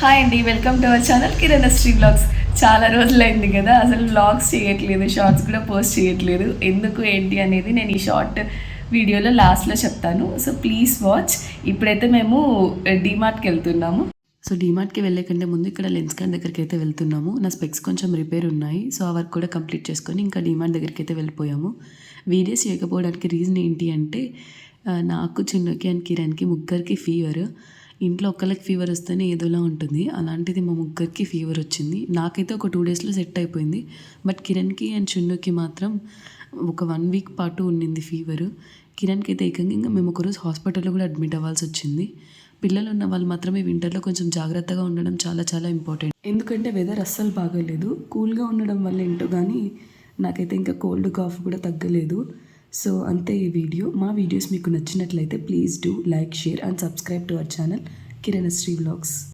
Hi అండి, welcome to our channel Kiranasri vlogs. చాలా రోజులైంది కదా, అసలు వ్లాగ్స్ చేయట్లేదు, షార్ట్స్ కూడా పోస్ట్ చేయట్లేదు. ఎందుకు ఏంటి అనేది నేను ఈ షార్ట్ వీడియోలో లాస్ట్లో చెప్తాను. So please watch. ఇప్పుడైతే మేము డీమార్ట్కి వెళ్తున్నాము. సో డీమార్ట్కి వెళ్ళే కంటే ముందు ఇక్కడ లెన్స్ కార్డ్ దగ్గరికి అయితే వెళ్తున్నాము. నా స్పెక్స్ కొంచెం రిపేర్ ఉన్నాయి, సో ఆ వర్క్ కూడా కంప్లీట్ చేసుకొని ఇంకా డీమార్ట్ దగ్గరికి అయితే వెళ్ళిపోయాము. వీడియోస్ చేయకపోవడానికి రీజన్ ఏంటి అంటే నాకు, చిన్నకి అండ్ కిరణ్కి ముగ్గురికి ఫీవర్. ఇంట్లో ఒక్కళ్ళకి ఫీవర్ వస్తేనే ఏదోలా ఉంటుంది, అలాంటిది మా ముగ్గురికి ఫీవర్ వచ్చింది. నాకైతే ఒక 2 డేస్లో సెట్ అయిపోయింది, బట్ కిరణ్కి అండ్ చిన్నుకి మాత్రం ఒక 1 వీక్ పాటు ఉండింది ఫీవర్. కిరణ్కి అయితే ఏకంగా ఇంకా మేము ఒకరోజు హాస్పిటల్లో కూడా అడ్మిట్ అవ్వాల్సి వచ్చింది. పిల్లలు ఉన్న వాళ్ళు మాత్రమే వింటర్లో కొంచెం జాగ్రత్తగా ఉండడం చాలా చాలా ఇంపార్టెంట్. ఎందుకంటే వెదర్ అస్సలు బాగోలేదు. కూల్గా ఉండడం వల్ల ఏంటో కానీ నాకైతే ఇంకా కోల్డ్ కాఫ్ కూడా తగ్గలేదు. సో అంతే ఈ వీడియో. మా వీడియోస్ మీకు నచ్చినట్లయితే please do like, share and subscribe to our channel Kiranasri vlogs.